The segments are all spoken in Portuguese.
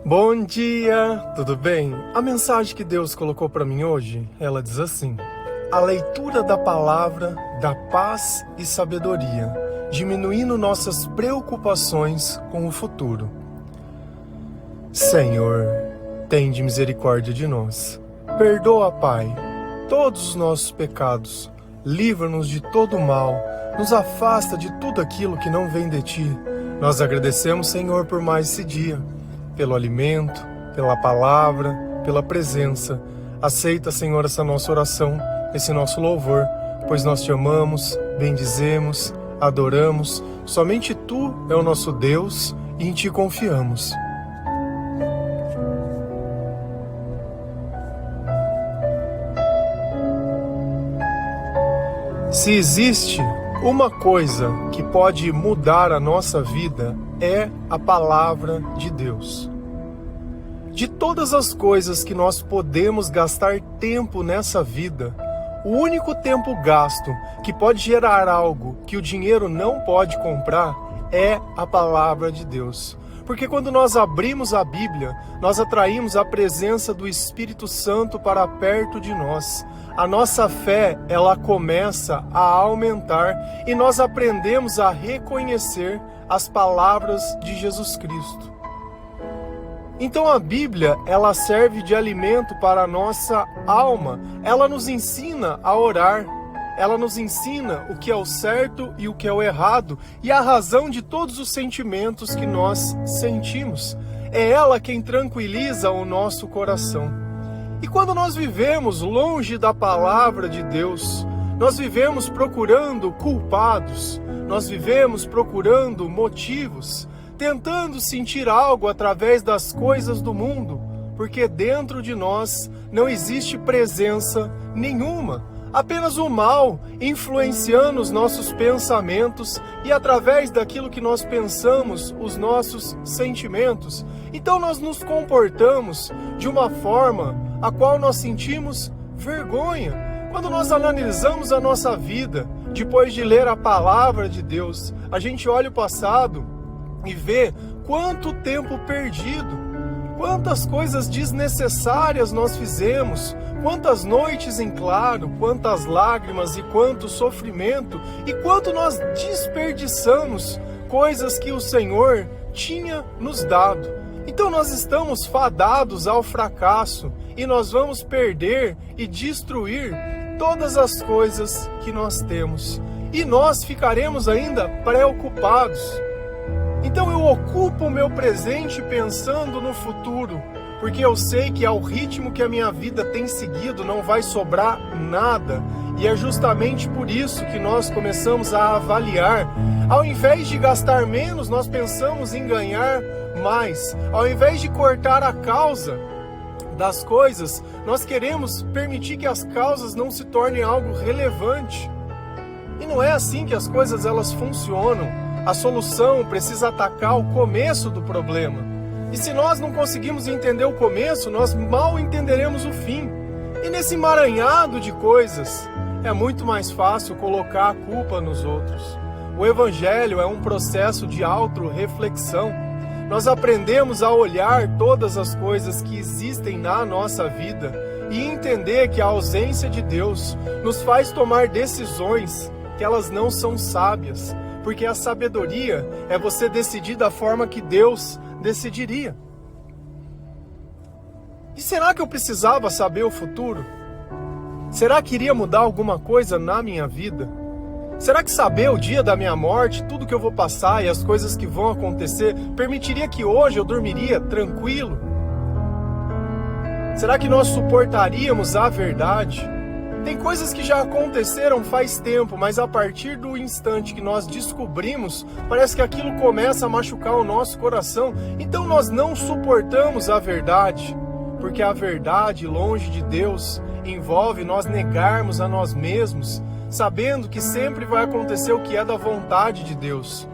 Bom dia, tudo bem? A mensagem que Deus colocou para mim hoje, ela diz assim: a leitura da palavra dá paz e sabedoria, diminuindo nossas preocupações com o futuro. Senhor, tende misericórdia de nós. Perdoa, Pai, todos os nossos pecados. Livra-nos de todo mal. Nos afasta de tudo aquilo que não vem de Ti. Nós agradecemos, Senhor, por mais esse dia. Pelo alimento, pela palavra, pela presença. Aceita, Senhor, essa nossa oração, esse nosso louvor, pois nós Te amamos, bendizemos, adoramos. Somente Tu é o nosso Deus e em Ti confiamos. Se existe uma coisa que pode mudar a nossa vida, é a palavra de Deus. De todas as coisas que nós podemos gastar tempo nessa vida, o único tempo gasto que pode gerar algo que o dinheiro não pode comprar é a palavra de Deus. Porque quando nós abrimos a Bíblia, nós atraímos a presença do Espírito Santo para perto de nós. A nossa fé, ela começa a aumentar e nós aprendemos a reconhecer as palavras de Jesus Cristo. Então a Bíblia, ela serve de alimento para a nossa alma. Ela nos ensina a orar. Ela nos ensina o que é o certo e o que é o errado e a razão de todos os sentimentos que nós sentimos. É ela quem tranquiliza o nosso coração. E quando nós vivemos longe da palavra de Deus, nós vivemos procurando culpados, nós vivemos procurando motivos, tentando sentir algo através das coisas do mundo, porque dentro de nós não existe presença nenhuma. Apenas o mal influenciando os nossos pensamentos e através daquilo que nós pensamos, os nossos sentimentos. Então nós nos comportamos de uma forma a qual nós sentimos vergonha. Quando nós analisamos a nossa vida, depois de ler a palavra de Deus, a gente olha o passado e vê quanto tempo perdido. Quantas coisas desnecessárias nós fizemos, quantas noites em claro, quantas lágrimas e quanto sofrimento, e quanto nós desperdiçamos coisas que o Senhor tinha nos dado. Então nós estamos fadados ao fracasso e nós vamos perder e destruir todas as coisas que nós temos. E nós ficaremos ainda preocupados. Então eu ocupo o meu presente pensando no futuro, porque eu sei que ao ritmo que a minha vida tem seguido não vai sobrar nada. E é justamente por isso que nós começamos a avaliar. Ao invés de gastar menos, nós pensamos em ganhar mais. Ao invés de cortar a causa das coisas, nós queremos permitir que as causas não se tornem algo relevante. E não é assim que as coisas elas funcionam. A solução precisa atacar o começo do problema. E se nós não conseguimos entender o começo, nós mal entenderemos o fim. E nesse emaranhado de coisas, é muito mais fácil colocar a culpa nos outros. O Evangelho é um processo de autorreflexão. Nós aprendemos a olhar todas as coisas que existem na nossa vida e entender que a ausência de Deus nos faz tomar decisões que elas não são sábias. Porque a sabedoria é você decidir da forma que Deus decidiria. E será que eu precisava saber o futuro? Será que iria mudar alguma coisa na minha vida? Será que saber o dia da minha morte, tudo que eu vou passar e as coisas que vão acontecer, permitiria que hoje eu dormiria tranquilo? Será que nós suportaríamos a verdade? Tem coisas que já aconteceram faz tempo, mas a partir do instante que nós descobrimos, parece que aquilo começa a machucar o nosso coração. Então nós não suportamos a verdade, porque a verdade, longe de Deus, envolve nós negarmos a nós mesmos, sabendo que sempre vai acontecer o que é da vontade de Deus.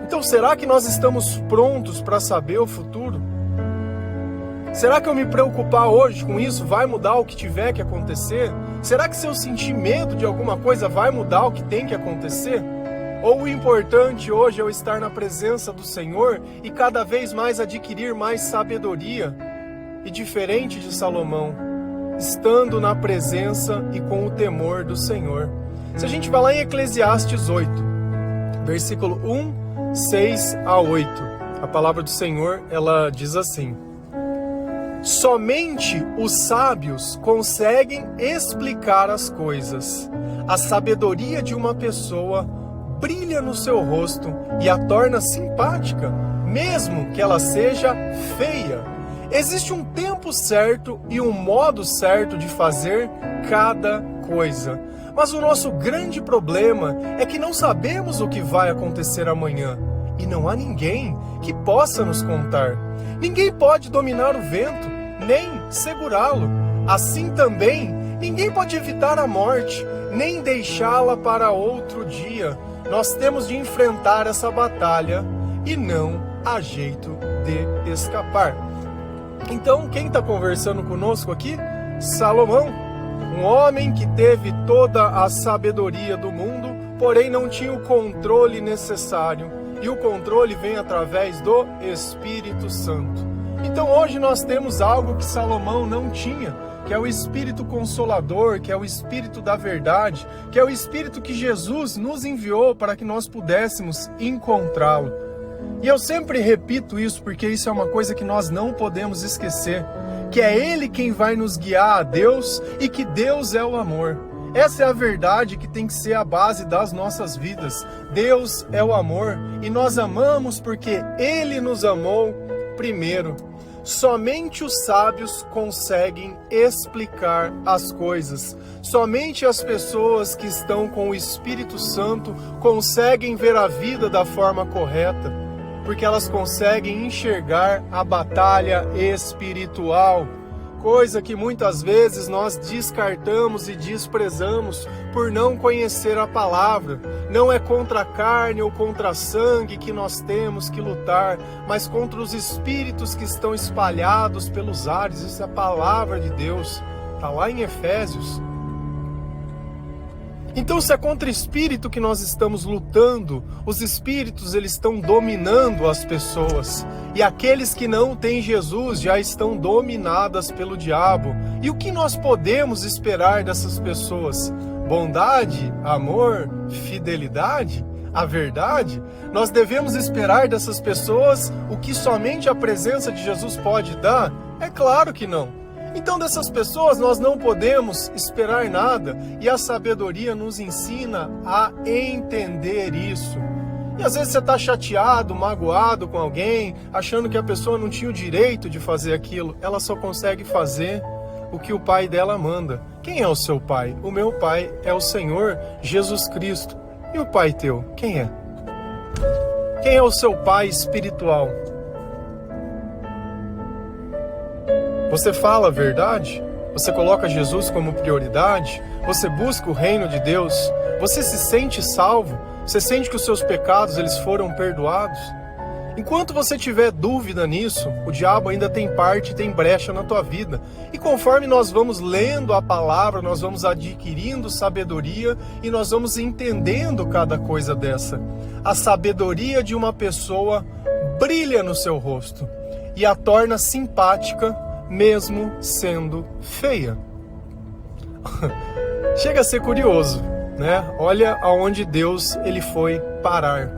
Então será que nós estamos prontos para saber o futuro? Será que eu me preocupar hoje com isso vai mudar o que tiver que acontecer? Será que se eu sentir medo de alguma coisa vai mudar o que tem que acontecer? Ou o importante hoje é eu estar na presença do Senhor e cada vez mais adquirir mais sabedoria? E diferente de Salomão, estando na presença e com o temor do Senhor. Se a gente vai lá em Eclesiastes 8, versículo 1, 6 a 8, a palavra do Senhor, ela diz assim: somente os sábios conseguem explicar as coisas. A sabedoria de uma pessoa brilha no seu rosto e a torna simpática, mesmo que ela seja feia. Existe um tempo certo e um modo certo de fazer cada coisa. Mas o nosso grande problema é que não sabemos o que vai acontecer amanhã. E não há ninguém que possa nos contar. Ninguém pode dominar o vento, nem segurá-lo. Assim também, ninguém pode evitar a morte, nem deixá-la para outro dia. Nós temos de enfrentar essa batalha e não há jeito de escapar. Então, quem está conversando conosco aqui? Salomão, um homem que teve toda a sabedoria do mundo, porém não tinha o controle necessário. E o controle vem através do Espírito Santo. Então hoje nós temos algo que Salomão não tinha, que é o Espírito Consolador, que é o Espírito da verdade, que é o Espírito que Jesus nos enviou para que nós pudéssemos encontrá-lo. E eu sempre repito isso porque isso é uma coisa que nós não podemos esquecer, que é Ele quem vai nos guiar a Deus e que Deus é o amor. Essa é a verdade que tem que ser a base das nossas vidas. Deus é o amor e nós amamos porque Ele nos amou primeiro. Somente os sábios conseguem explicar as coisas. Somente as pessoas que estão com o Espírito Santo conseguem ver a vida da forma correta, porque elas conseguem enxergar a batalha espiritual. Coisa que muitas vezes nós descartamos e desprezamos por não conhecer a palavra. Não é contra a carne ou contra a sangue que nós temos que lutar, mas contra os espíritos que estão espalhados pelos ares. Isso é a palavra de Deus. Está lá em Efésios. Então, se é contra espírito que nós estamos lutando, os espíritos eles estão dominando as pessoas. E aqueles que não têm Jesus já estão dominadas pelo diabo. E o que nós podemos esperar dessas pessoas? Bondade, amor, fidelidade, a verdade? Nós devemos esperar dessas pessoas o que somente a presença de Jesus pode dar? É claro que não. Então dessas pessoas nós não podemos esperar nada, e a sabedoria nos ensina a entender isso. E às vezes você está chateado, magoado com alguém, achando que a pessoa não tinha o direito de fazer aquilo. Ela só consegue fazer o que o pai dela manda. Quem é o seu pai? O meu pai é o Senhor Jesus Cristo. E o pai teu, quem é? Quem é o seu pai espiritual? Você fala a verdade? Você coloca Jesus como prioridade? Você busca o reino de Deus? Você se sente salvo? Você sente que os seus pecados eles foram perdoados? Enquanto você tiver dúvida nisso, o diabo ainda tem parte, tem brecha na tua vida. E conforme nós vamos lendo a palavra, nós vamos adquirindo sabedoria e nós vamos entendendo cada coisa dessa. A sabedoria de uma pessoa brilha no seu rosto e a torna simpática, mesmo sendo feia. Chega a ser curioso, né? Olha aonde Deus ele foi parar.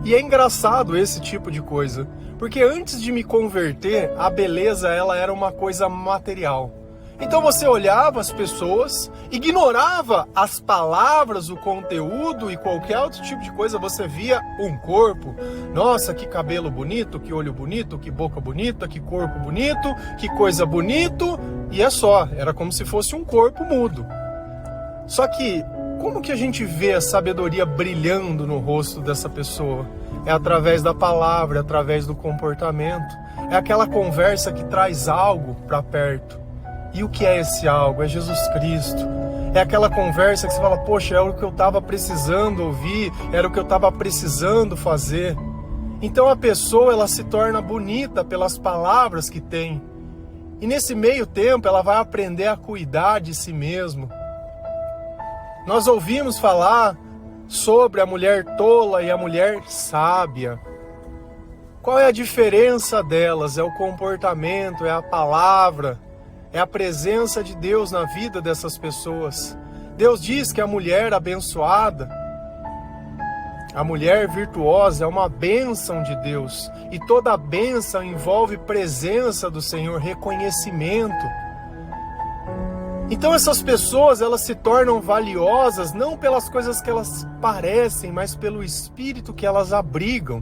E é engraçado esse tipo de coisa, porque antes de me converter, a beleza ela era uma coisa material. Então você olhava as pessoas, ignorava as palavras, o conteúdo e qualquer outro tipo de coisa, você via um corpo. Nossa, que cabelo bonito, que olho bonito, que boca bonita, que corpo bonito, que coisa bonito. E é só, era como se fosse um corpo mudo. Só que, como que a gente vê a sabedoria brilhando no rosto dessa pessoa? É através da palavra, é através do comportamento. É aquela conversa que traz algo para perto. E o que é esse algo? É Jesus Cristo. É aquela conversa que você fala, poxa, era o que eu estava precisando ouvir, era o que eu estava precisando fazer. Então a pessoa ela se torna bonita pelas palavras que tem. E nesse meio tempo ela vai aprender a cuidar de si mesmo. Nós ouvimos falar sobre a mulher tola e a mulher sábia. Qual é a diferença delas? É o comportamento, é a palavra, é a presença de Deus na vida dessas pessoas. Deus diz que a mulher abençoada, a mulher virtuosa é uma bênção de Deus. E toda bênção envolve presença do Senhor, reconhecimento. Então essas pessoas, elas se tornam valiosas não pelas coisas que elas parecem, mas pelo espírito que elas abrigam.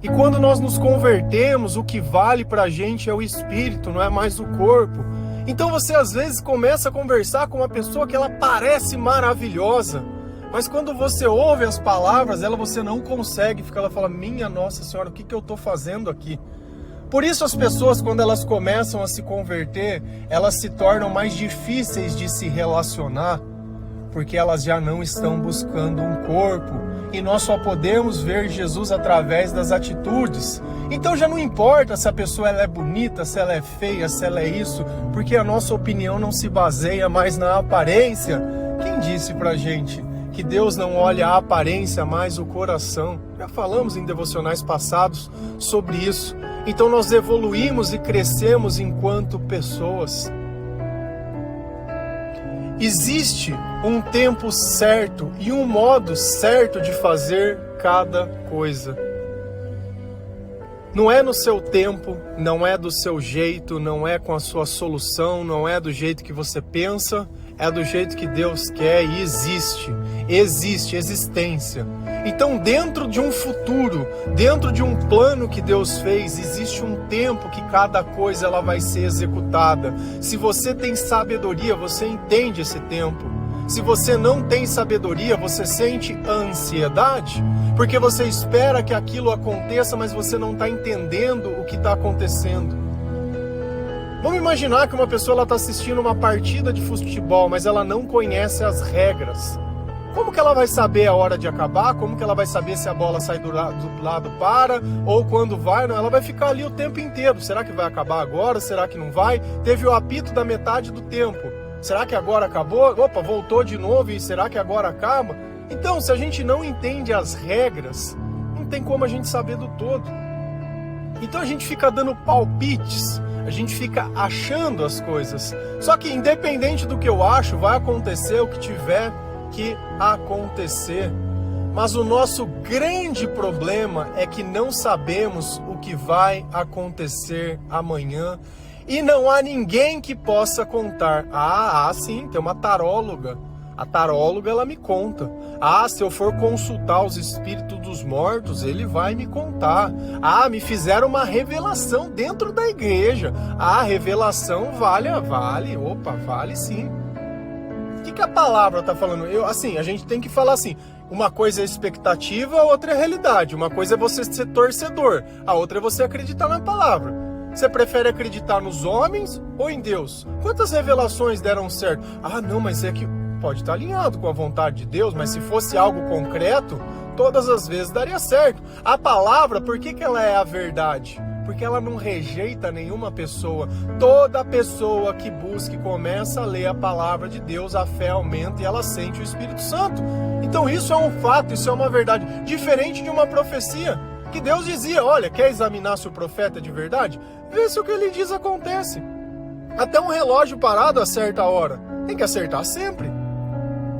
E quando nós nos convertemos, o que vale pra gente é o espírito, não é mais o corpo. Então você às vezes começa a conversar com uma pessoa que ela parece maravilhosa, mas quando você ouve as palavras dela, você não consegue ficar, ela fala, minha Nossa Senhora, o que eu estou fazendo aqui? Por isso as pessoas, quando elas começam a se converter, elas se tornam mais difíceis de se relacionar, porque elas já não estão buscando um corpo, e nós só podemos ver Jesus através das atitudes. Então já não importa se a pessoa ela é bonita, se ela é feia, se ela é isso, porque a nossa opinião não se baseia mais na aparência. Quem disse pra gente que Deus não olha a aparência, mas o coração? Já falamos em devocionais passados sobre isso. Então nós evoluímos e crescemos enquanto pessoas. Existe um tempo certo e um modo certo de fazer cada coisa. Não é no seu tempo, não é do seu jeito, não é com a sua solução, não é do jeito que você pensa, é do jeito que Deus quer e existe existência. Então dentro de um futuro, dentro de um plano que Deus fez, existe um tempo que cada coisa ela vai ser executada. Se você tem sabedoria, você entende esse tempo. Se você não tem sabedoria, você sente ansiedade, porque você espera que aquilo aconteça, mas você não está entendendo o que está acontecendo. Vamos imaginar que uma pessoa está assistindo uma partida de futebol, mas ela não conhece as regras. Como que ela vai saber a hora de acabar? Como que ela vai saber se a bola sai do lado para? Ou quando vai? Não, ela vai ficar ali o tempo inteiro. Será que vai acabar agora? Será que não vai? Teve o apito da metade do tempo. Será que agora acabou? Opa, voltou de novo e será que agora acaba? Então, se a gente não entende as regras, não tem como a gente saber do todo. Então a gente fica dando palpites, a gente fica achando as coisas. Só que independente do que eu acho, vai acontecer o que tiver que acontecer. Mas o nosso grande problema é que não sabemos o que vai acontecer amanhã e não há ninguém que possa contar. Sim, tem uma taróloga. A taróloga ela me conta. Se eu for consultar os espíritos dos mortos, ele vai me contar. Me fizeram uma revelação dentro da igreja. A revelação vale. Opa, vale sim. O que a palavra está falando? A gente tem que falar assim, uma coisa é expectativa, a outra é realidade. Uma coisa é você ser torcedor, a outra é você acreditar na palavra. Você prefere acreditar nos homens ou em Deus? Quantas revelações deram certo? Não, mas é que pode estar alinhado com a vontade de Deus, mas se fosse algo concreto, todas as vezes daria certo. A palavra, por que ela é a verdade? Porque ela não rejeita nenhuma pessoa. Toda pessoa que busca e começa a ler a palavra de Deus, a fé aumenta e ela sente o Espírito Santo. Então isso é um fato, isso é uma verdade. Diferente de uma profecia, que Deus dizia, olha, quer examinar se o profeta é de verdade? Vê se o que ele diz acontece. Até um relógio parado acerta a hora. Tem que acertar sempre.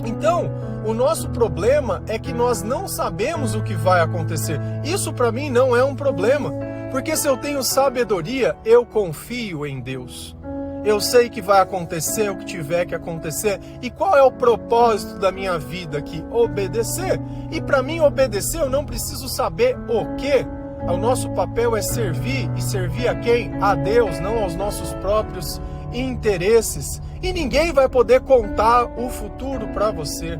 Então, o nosso problema é que nós não sabemos o que vai acontecer. Isso para mim não é um problema. Porque se eu tenho sabedoria, eu confio em Deus. Eu sei que vai acontecer o que tiver que acontecer. E qual é o propósito da minha vida aqui? Obedecer. E para mim obedecer, eu não preciso saber o quê. O nosso papel é servir. E servir a quem? A Deus, não aos nossos próprios interesses. E ninguém vai poder contar o futuro para você.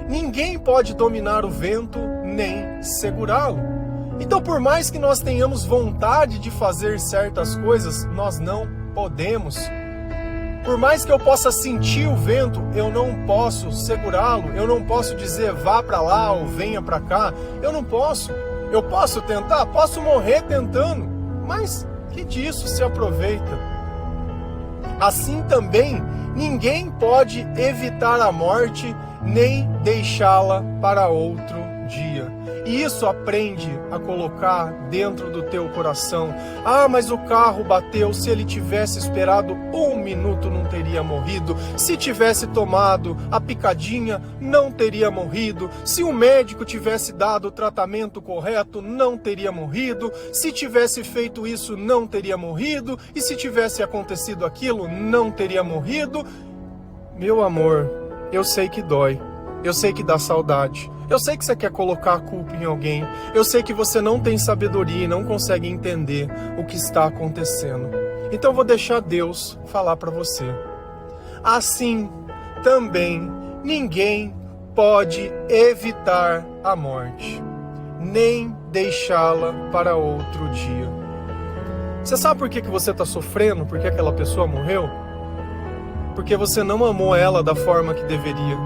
Ninguém pode dominar o vento nem segurá-lo. Então, por mais que nós tenhamos vontade de fazer certas coisas, nós não podemos. Por mais que eu possa sentir o vento, eu não posso segurá-lo. Eu não posso dizer vá para lá ou venha para cá. Eu não posso. Eu posso tentar? Posso morrer tentando. Mas que disso se aproveita? Assim também, ninguém pode evitar a morte nem deixá-la para outro dia. E isso aprende a colocar dentro do teu coração. Ah, mas o carro bateu, se ele tivesse esperado 1 minuto não teria morrido. Se tivesse tomado a picadinha, não teria morrido. Se o médico tivesse dado o tratamento correto, não teria morrido. Se tivesse feito isso, não teria morrido. E se tivesse acontecido aquilo, não teria morrido. Meu amor, eu sei que dói. Eu sei que dá saudade. Eu sei que você quer colocar a culpa em alguém. Eu sei que você não tem sabedoria e não consegue entender o que está acontecendo. Então eu vou deixar Deus falar para você. Assim também ninguém pode evitar a morte, nem deixá-la para outro dia. Você sabe por que você está sofrendo? Por que aquela pessoa morreu? Porque você não amou ela da forma que deveria.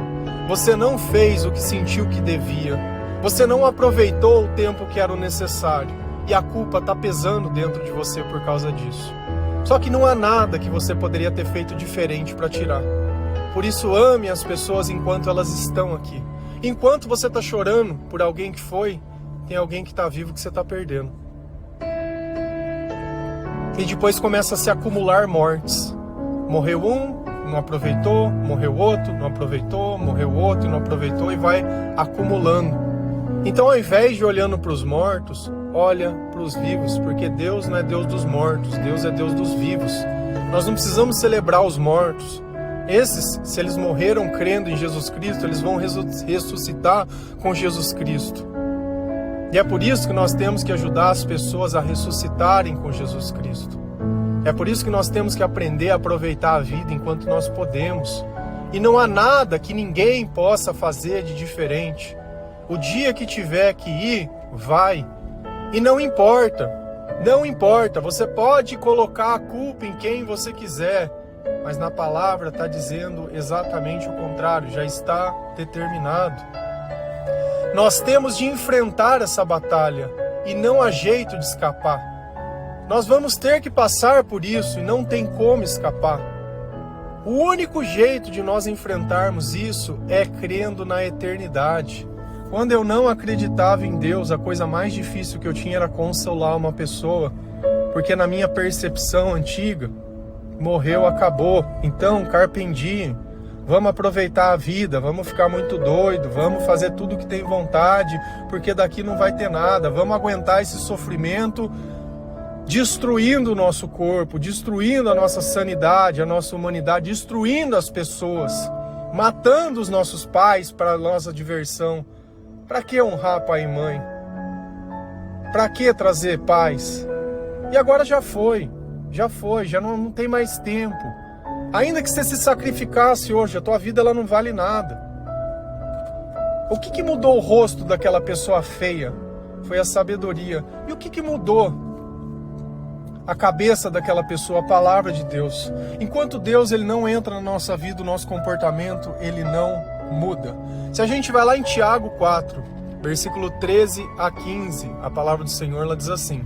Você não fez o que sentiu que devia. Você não aproveitou o tempo que era o necessário. E a culpa está pesando dentro de você por causa disso. Só que não há nada que você poderia ter feito diferente para tirar. Por isso ame as pessoas enquanto elas estão aqui. Enquanto você está chorando por alguém que foi, tem alguém que está vivo que você está perdendo. E depois começa a se acumular mortes. Morreu um, não aproveitou, morreu outro, não aproveitou, morreu outro e não aproveitou, e vai acumulando. Então, ao invés de olhando para os mortos, olha para os vivos, porque Deus não é Deus dos mortos, Deus é Deus dos vivos. Nós não precisamos celebrar os mortos. Esses, se eles morreram crendo em Jesus Cristo, eles vão ressuscitar com Jesus Cristo. E é por isso que nós temos que ajudar as pessoas a ressuscitarem com Jesus Cristo. É por isso que nós temos que aprender a aproveitar a vida enquanto nós podemos. E não há nada que ninguém possa fazer de diferente. O dia que tiver que ir, vai. E não importa, você pode colocar a culpa em quem você quiser, mas na palavra está dizendo exatamente o contrário, já está determinado. Nós temos de enfrentar essa batalha e não há jeito de escapar. Nós vamos ter que passar por isso e não tem como escapar. O único jeito de nós enfrentarmos isso é crendo na eternidade. Quando eu não acreditava em Deus, a coisa mais difícil que eu tinha era consolar uma pessoa, porque na minha percepção antiga, morreu, acabou. Então, carpe diem, vamos aproveitar a vida, vamos ficar muito doido, vamos fazer tudo que tem vontade, porque daqui não vai ter nada, vamos aguentar esse sofrimento, destruindo o nosso corpo, destruindo a nossa sanidade, a nossa humanidade, destruindo as pessoas, matando os nossos pais para a nossa diversão. Para que honrar pai e mãe? Para que trazer paz? E agora já foi, já não tem mais tempo. Ainda que você se sacrificasse hoje, a tua vida ela não vale nada. O que mudou o rosto daquela pessoa feia? Foi a sabedoria. E o que mudou a cabeça daquela pessoa? A palavra de Deus. Enquanto Deus ele não entra na nossa vida, o nosso comportamento ele não muda. Se a gente vai lá em Tiago 4, versículo 13 a 15, a palavra do Senhor ela diz assim: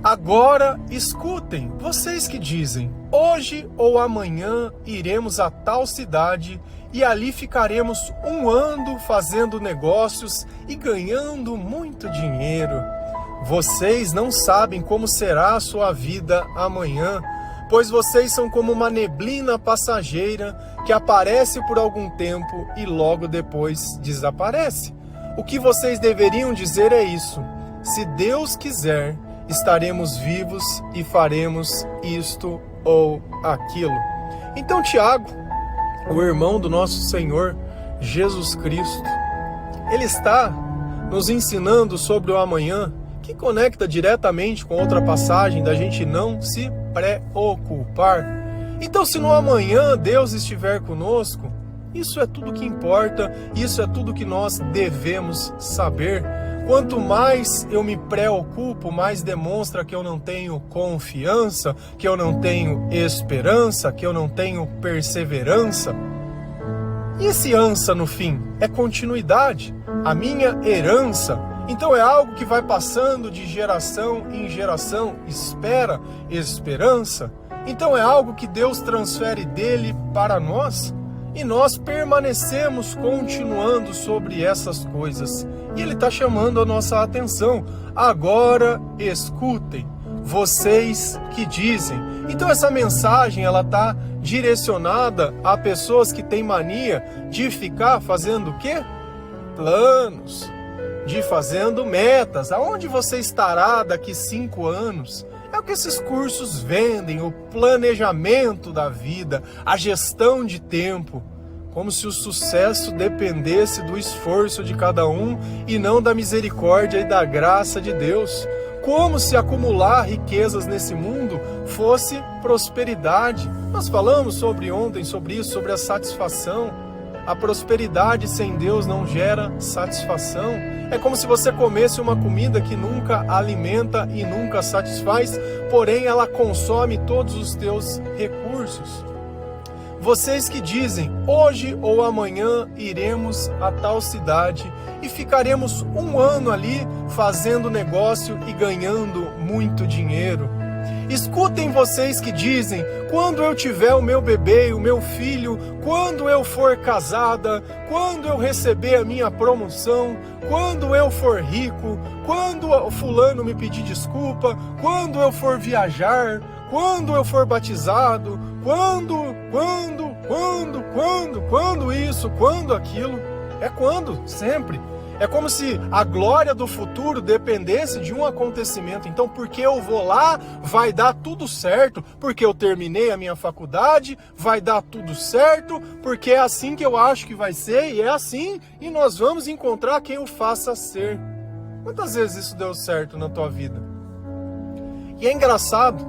agora escutem, vocês que dizem, hoje ou amanhã iremos a tal cidade e ali ficaremos um ano fazendo negócios e ganhando muito dinheiro. Vocês não sabem como será a sua vida amanhã, pois vocês são como uma neblina passageira que aparece por algum tempo e logo depois desaparece. O que vocês deveriam dizer é isso: se Deus quiser, estaremos vivos e faremos isto ou aquilo. Então Tiago, o irmão do nosso Senhor Jesus Cristo, ele está nos ensinando sobre o amanhã, que conecta diretamente com outra passagem da gente não se preocupar. Então, se no amanhã Deus estiver conosco, isso é tudo que importa, isso é tudo que nós devemos saber. Quanto mais eu me preocupo, mais demonstra que eu não tenho confiança, que eu não tenho esperança, que eu não tenho perseverança. E esse ansa no fim é continuidade, a minha herança. Então é algo que vai passando de geração em geração, espera, esperança. Então é algo que Deus transfere dele para nós. e nós permanecemos continuando sobre essas coisas. E ele está chamando a nossa atenção. Agora escutem, vocês que dizem. Então essa mensagem ela está direcionada a pessoas que têm mania de ficar fazendo o quê? Planos, de fazendo metas. Aonde você estará daqui 5 anos? É o que esses cursos vendem, o planejamento da vida, a gestão de tempo. Como se o sucesso dependesse do esforço de cada um e não da misericórdia e da graça de Deus. Como se acumular riquezas nesse mundo fosse prosperidade. Nós falamos ontem sobre isso, sobre a satisfação. A prosperidade sem Deus não gera satisfação. É como se você comesse uma comida que nunca alimenta e nunca satisfaz, porém ela consome todos os teus recursos. Vocês que dizem, hoje ou amanhã iremos a tal cidade e ficaremos 1 ano ali fazendo negócio e ganhando muito dinheiro. Escutem vocês que dizem, quando eu tiver o meu bebê, o meu filho, quando eu for casada, quando eu receber a minha promoção, quando eu for rico, quando o fulano me pedir desculpa, quando eu for viajar, quando eu for batizado, quando isso, quando aquilo. É quando, sempre. É como se a glória do futuro dependesse de um acontecimento. Então, porque eu vou lá, vai dar tudo certo. Porque eu terminei a minha faculdade, vai dar tudo certo. Porque é assim que eu acho que vai ser, e é assim, e nós vamos encontrar quem o faça ser. Quantas vezes isso deu certo na tua vida? E é engraçado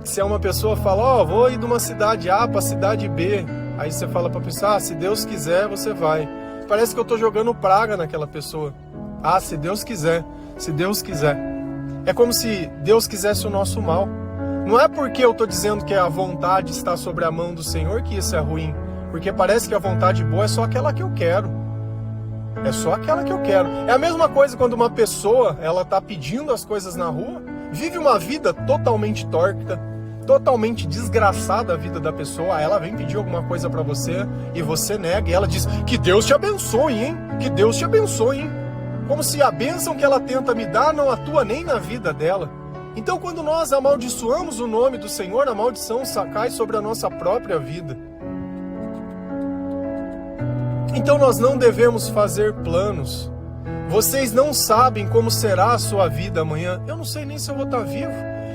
que se uma pessoa fala, vou ir de uma cidade A para a cidade B. Aí você fala para a pessoa, se Deus quiser, você vai. Parece que eu estou jogando praga naquela pessoa. Se Deus quiser, se Deus quiser. É como se Deus quisesse o nosso mal. Não é porque eu estou dizendo que a vontade está sobre a mão do Senhor que isso é ruim. Porque parece que a vontade boa é só aquela que eu quero. É só aquela que eu quero. É a mesma coisa quando uma pessoa, ela está pedindo as coisas na rua, vive uma vida totalmente torta, totalmente desgraçada a vida da pessoa. Ela vem pedir alguma coisa pra você e você nega, e ela diz, que Deus te abençoe, hein? Que Deus te abençoe, hein? Como se a bênção que ela tenta me dar não atua nem na vida dela. Então quando nós amaldiçoamos o nome do Senhor, a maldição cai sobre a nossa própria vida. Então nós não devemos fazer planos. Vocês não sabem como será a sua vida amanhã. Eu não sei nem se eu vou estar vivo.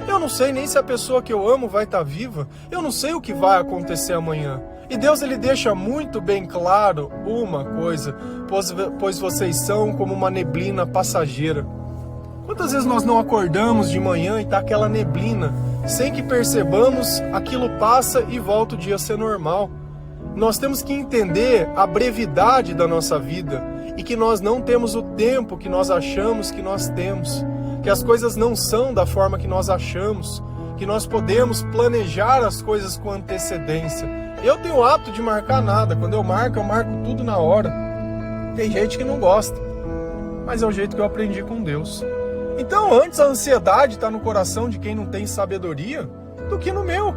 Eu não sei nem se a pessoa que eu amo vai estar viva. Eu não sei o que vai acontecer amanhã. E Deus ele deixa muito bem claro uma coisa, pois vocês são como uma neblina passageira. Quantas vezes nós não acordamos de manhã e está aquela neblina, sem que percebamos, aquilo passa e volta o dia a ser normal. Nós temos que entender a brevidade da nossa vida e que nós não temos o tempo que nós achamos que nós temos. Que as coisas não são da forma que nós achamos, que nós podemos planejar as coisas com antecedência. Eu tenho o hábito de marcar nada, quando eu marco tudo na hora. Tem gente que não gosta, mas é o jeito que eu aprendi com Deus. Então antes a ansiedade está no coração de quem não tem sabedoria do que no meu.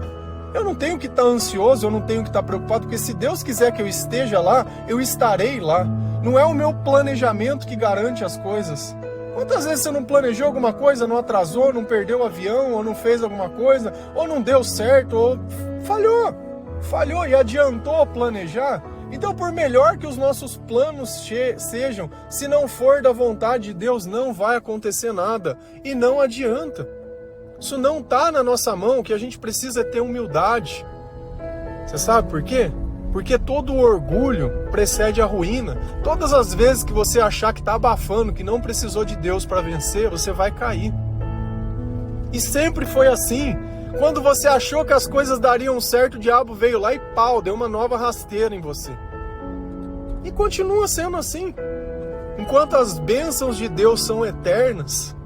Eu não tenho que estar ansioso, eu não tenho que estar preocupado, porque se Deus quiser que eu esteja lá, eu estarei lá. Não é o meu planejamento que garante as coisas. Quantas vezes você não planejou alguma coisa, não atrasou, não perdeu o avião, ou não fez alguma coisa, ou não deu certo, ou falhou e adiantou planejar? Então, por melhor que os nossos planos sejam, se não for da vontade de Deus, não vai acontecer nada, e não adianta. Isso não está na nossa mão, o que a gente precisa é ter humildade. Você sabe por quê? Porque todo o orgulho precede a ruína. Todas as vezes que você achar que está abafando, que não precisou de Deus para vencer, você vai cair. E sempre foi assim. Quando você achou que as coisas dariam certo, o diabo veio lá e deu uma nova rasteira em você. E continua sendo assim. Enquanto as bênçãos de Deus são eternas,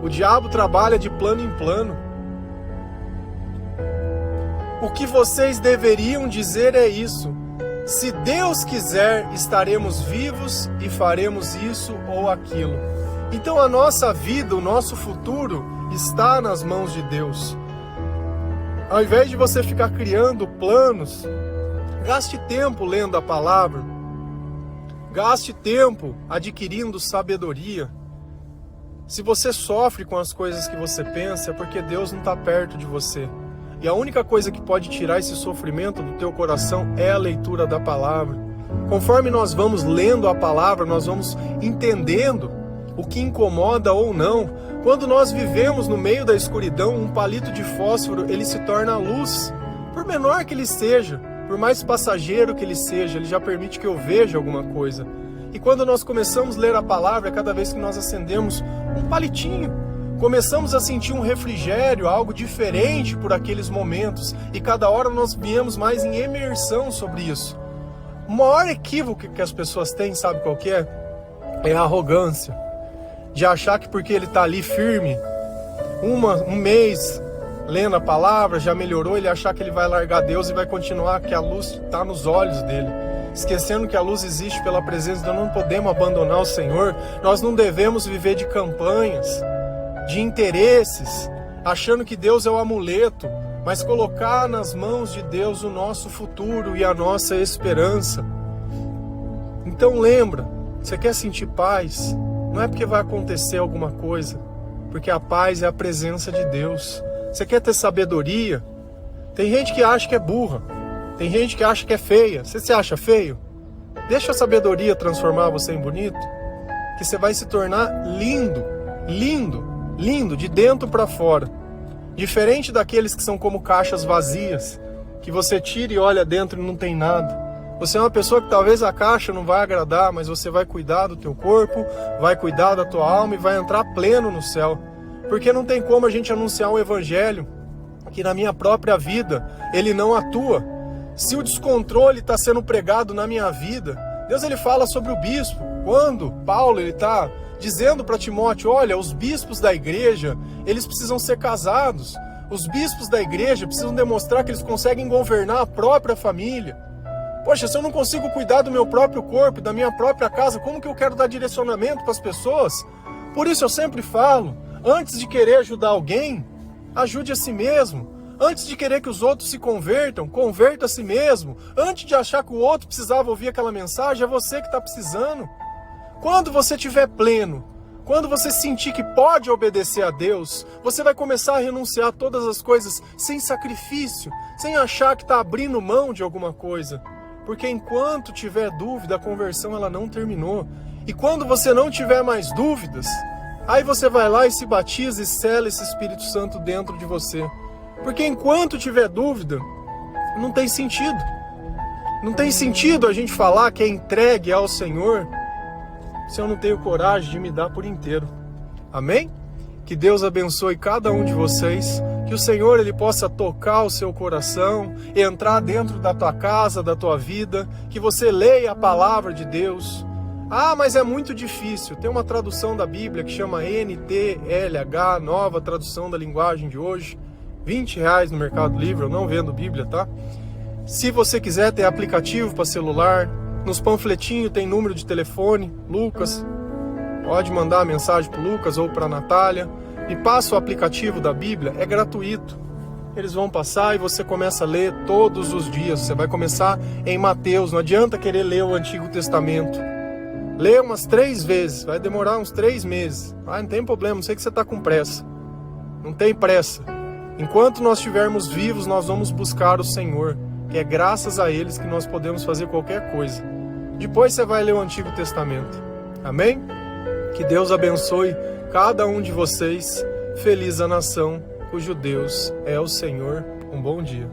o diabo trabalha de plano em plano. O que vocês deveriam dizer é isso: se Deus quiser, estaremos vivos e faremos isso ou aquilo. Então a nossa vida, o nosso futuro está nas mãos de Deus. Ao invés de você ficar criando planos Gaste tempo lendo a palavra. Gaste tempo adquirindo sabedoria. Se você sofre com as coisas que você pensa, é porque Deus não está perto de você. E a única coisa que pode tirar esse sofrimento do teu coração é a leitura da palavra. Conforme nós vamos lendo a palavra, nós vamos entendendo o que incomoda ou não. Quando nós vivemos no meio da escuridão, um palito de fósforo, ele se torna luz. Por menor que ele seja, por mais passageiro que ele seja, ele já permite que eu veja alguma coisa. E quando nós começamos a ler a palavra, cada vez que nós acendemos um palitinho, começamos a sentir um refrigério, algo diferente por aqueles momentos. E cada hora nós viemos mais em imersão sobre isso. O maior equívoco que as pessoas têm, sabe qual que é? É a arrogância. De achar que porque ele está ali firme, um mês lendo a palavra, já melhorou, ele achar que ele vai largar Deus e vai continuar, que a luz está nos olhos dele. Esquecendo que a luz existe pela presença, nós não podemos abandonar o Senhor. Nós não devemos viver de campanhas, de interesses, achando que Deus é o amuleto, mas colocar nas mãos de Deus o nosso futuro e a nossa esperança. Então lembra, você quer sentir paz? Não é porque vai acontecer alguma coisa, porque a paz é a presença de Deus. Você quer ter sabedoria? Tem gente que acha que é burra, tem gente que acha que é feia. Você se acha feio? Deixa a sabedoria transformar você em bonito, que você vai se tornar lindo, lindo, lindo, de dentro para fora. Diferente daqueles que são como caixas vazias, que você tira e olha dentro e não tem nada. Você é uma pessoa que talvez a caixa não vai agradar, mas você vai cuidar do teu corpo, vai cuidar da tua alma e vai entrar pleno no céu. Porque não tem como a gente anunciar um evangelho que na minha própria vida ele não atua. Se o descontrole está sendo pregado na minha vida, Deus ele fala sobre o bispo. Quando Paulo ele está dizendo para Timóteo, olha, os bispos da igreja, eles precisam ser casados. Os bispos da igreja precisam demonstrar que eles conseguem governar a própria família. Poxa, se eu não consigo cuidar do meu próprio corpo, da minha própria casa, como que eu quero dar direcionamento para as pessoas? Por isso eu sempre falo, antes de querer ajudar alguém, ajude a si mesmo. Antes de querer que os outros se convertam, converta a si mesmo. Antes de achar que o outro precisava ouvir aquela mensagem, é você que está precisando. Quando você estiver pleno, quando você sentir que pode obedecer a Deus, você vai começar a renunciar a todas as coisas sem sacrifício, sem achar que está abrindo mão de alguma coisa. Porque enquanto tiver dúvida, a conversão ela não terminou. E quando você não tiver mais dúvidas, aí você vai lá e se batiza e sela esse Espírito Santo dentro de você. Porque enquanto tiver dúvida, não tem sentido. Não tem sentido a gente falar que é entregue ao Senhor se eu não tenho coragem de me dar por inteiro. Amém? Que Deus abençoe cada um de vocês. Que o Senhor ele possa tocar o seu coração, entrar dentro da tua casa, da tua vida. Que você leia a palavra de Deus. Ah, mas é muito difícil. Tem uma tradução da Bíblia que chama NTLH, nova tradução da linguagem de hoje. R$20 no Mercado Livre, eu não vendo Bíblia, tá? Se você quiser, tem aplicativo para celular. Nos panfletinhos tem número de telefone. Lucas, pode mandar a mensagem para o Lucas ou para a Natália. E passa o aplicativo da Bíblia, é gratuito. Eles vão passar e você começa a ler todos os dias. Você vai começar em Mateus, não adianta querer ler o Antigo Testamento. Lê umas 3 vezes, vai demorar uns 3 meses. Ah, não tem problema, não sei que você está com pressa. Não tem pressa. Enquanto nós estivermos vivos, nós vamos buscar o Senhor, que é graças a eles que nós podemos fazer qualquer coisa. Depois você vai ler o Antigo Testamento. Amém? Que Deus abençoe cada um de vocês. Feliz a nação cujo Deus é o Senhor. Um bom dia.